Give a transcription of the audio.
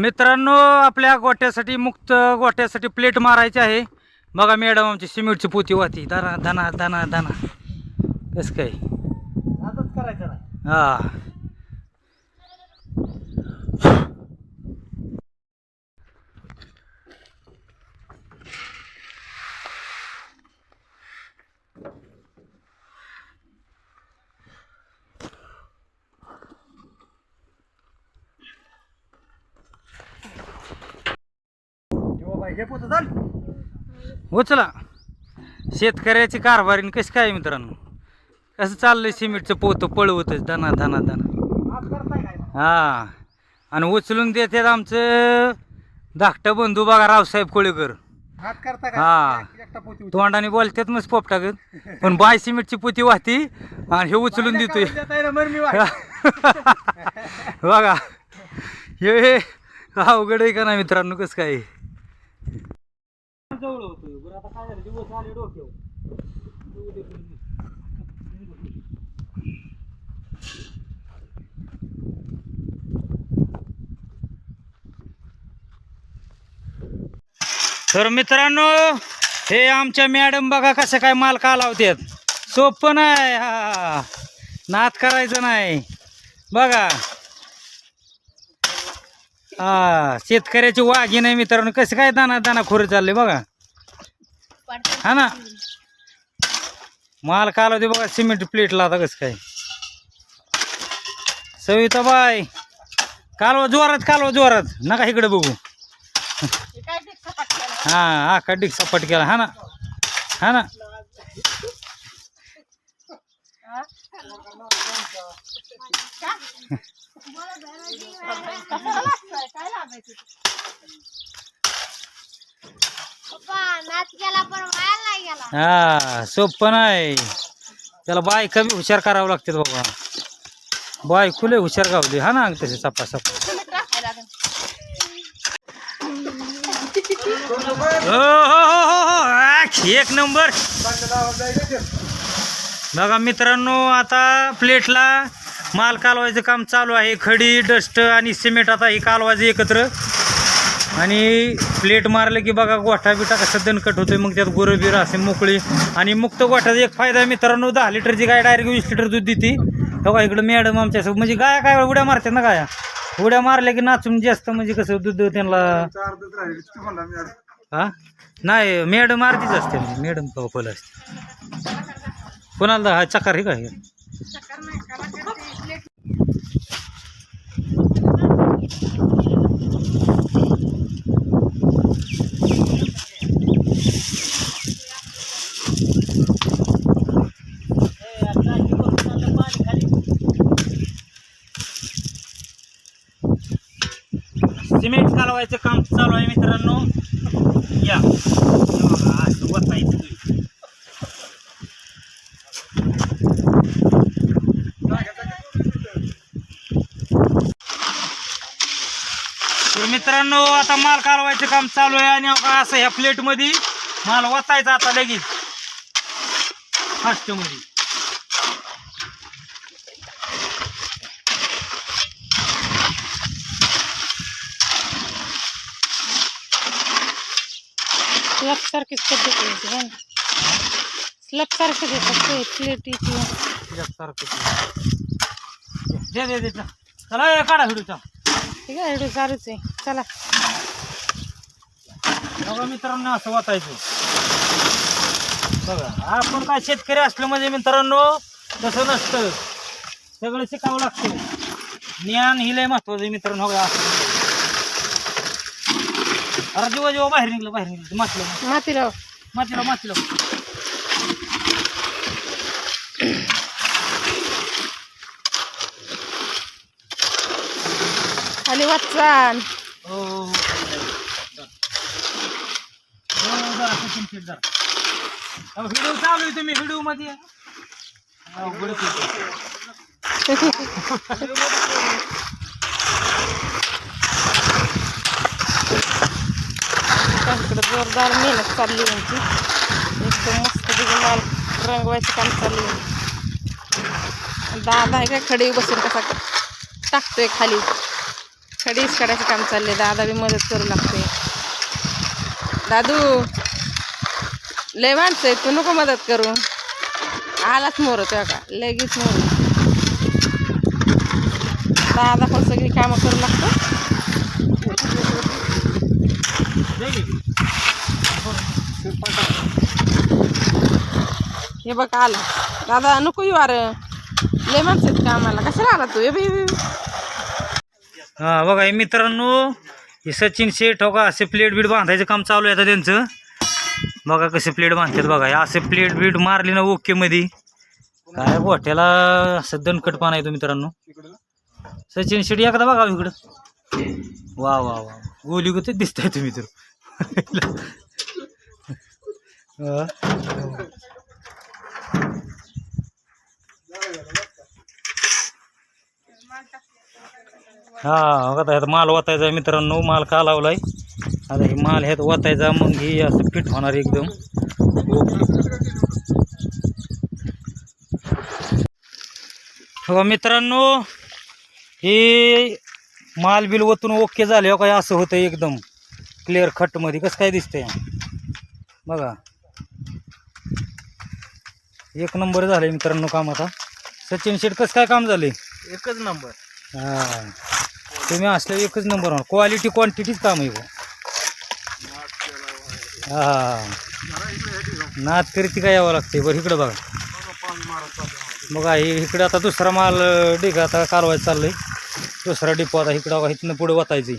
मित्रांनो, आपल्या गोट्यासाठी मुक्त गोट्यासाठी प्लेट मारायची आहे. बघा मॅडम आमची सिमेंटची पोती वाहती. दाना दाना दाना दाना कसं काय आताच करायचं नाही. हा हे पोत चाल उचला. शेतकऱ्याची कारभारी कशी काय मित्रांनो, कसं चाललंय सिमेंटचं पोतं पळवतच दाना दाना दाना. आज करताय काय हा आणि उचलून देतात आमचं धाकटं बंधू बघा रावसाहेब कोळेकर. हात करता हा. का एकटा पोती तोंडाने बोलतात मस्त पोपटागत, पण बाय सिमेंटची पोती वाहती आणि हे उचलून देतोय. बघा हे अवघड आहे का नाही मित्रांनो, कसं काय जवळ होतोय. बरं आता काय झालं, दिवस आले डोक्यावर. तर मित्रांनो, हे आमच्या मॅडम बघा कसं काय माल कालावतात. सोपं नाही, हा नाद करायचं नाही. बघा हा शेतकऱ्याची वाघी नाही मित्रांनो, कसं काय दाना दाना खोरं चाललंय बघा. हा ना, माल कालावते बघा सिमेंट प्लेटला. आता कसं काय सविताबाई, कालवा जोरात नका इकडे बघू. हा आका डिक सपाट केला. हा ना हा ना. हा सोपं नाही, त्याला बायका बी हुशार करावं लागते बाबा. बायकुले हुशार गावली. हा ना तसे सपा सपा. एक नंबर. बघा मित्रांनो, आता प्लेटला माल कालवायचं काम चालू आहे. खडी डस्ट आणि सिमेंट आता हे कालवायचं एकत्र. आणि प्लेट मारलं की बघा गोठा बिटा कसं दणकट होतोय. मग त्यात गुरं बिरं असे मोकळी. आणि मुक्त गोठ्याचा एक फायदा आहे मित्रांनो, 10 लिटरची गाय डायरेक्ट 20 लिटर दूध देते. बघा इकडं मॅडम आमच्या म्हणजे गाया काय उड्या मारतात ना. गाया उड्या मारल्या की नाचून जास्त म्हणजे कसं दूध त्यांना. हा नाही मॅडम अर्धीच असते, म्हणजे मॅडम कवपल असते. कोणाला हा चकार हे काय सिमेंट कालवायचं काम चालू आहे मित्रांनो. या वतायचं. तर मित्रांनो, आता माल कालवायचं काम चालू आहे. आणि असं ह्या प्लेट मध्ये माल वतायचा आता लगेच फास्ट मध्ये. स्लॅब सारखीच पद्धत आहे. स्लॅब सारखं देतात प्लेटीची. दे चला काढा व्हिडिओचा. ठीक आहे, व्हिडिओ चालूच आहे. चला बघा मित्रांनो, असं वाचायचं. बघा आपण काय शेतकरी असलं म्हणजे मित्रांनो तसं नसतं, सगळं शिकावं लागतं. ज्ञान ही लय महत्वाचं आहे मित्रांनो. बघा अरे जेव्हा बाहेर निघलं मातीला. खाली वाचान. हो व्हिडिओ चालू आहे, तुम्ही व्हिडिओ मध्ये. जोरदार मेहनत चालली यांची. एकदम मस्त माल रंगवायचं काम चालू आहे. दादा आहे काय खडी बसून कसा टाकतोय खाली. सकाळी इसकाडायचं काम चाललंय. दादा बी मदत करू लागते. दादू लय माणसं आहे, तू नको मदत करू. आलाच मोर तेव्हा का लगेच मोर. दादा पण सगळी कामं करू लागतो. हे बघ आला दादा. नको येऊ अरे, लय माणसं आहेत कामाला. कशाला आला तू? ये बाई. हा बघा हे मित्रांनो, हे सचिन शेठ हो का असे प्लेट बीट बांधायचं काम चालू आहे आता त्यांचं. बघा कसे प्लेट बांधतात बघा. हे असे प्लेट बीट मारली ना ओके मध्ये काय गोठ्याला असं दणकटपणा आहे तो मित्रांनो. सचिन शेठ एकदा बघा इकडं. वा वा वा गोली गोते दिसताय तुम्ही तर. हा बघा आता माल वतायचा मित्रांनो. माल का लावलाय आता हे माल ह्यात वतायचा, मग हे असं फिट होणार एकदम. हो मित्रांनो, हे माल बिल वतून ओके झाले हो काय असं होतं एकदम क्लिअर खटमध्ये. कसं काय दिसतंय बघा. एक नंबर झालंय मित्रांनो काम आता. सचिन शेठ कसं काय काम झालंय? एकच नंबर. हा तुम्ही असल्या एकच नंबर होणार. क्वालिटी क्वांटिटीच काम आहे बघ. हा नाद करीती काय यावं लागते. बरं इकडं बघा. बघा हे इकडं आता दुसरा माल डिगा आता कालवायचं चाललंय. दुसरा डिपो आता इकडं बघा. इथनं पुढे वतायचं.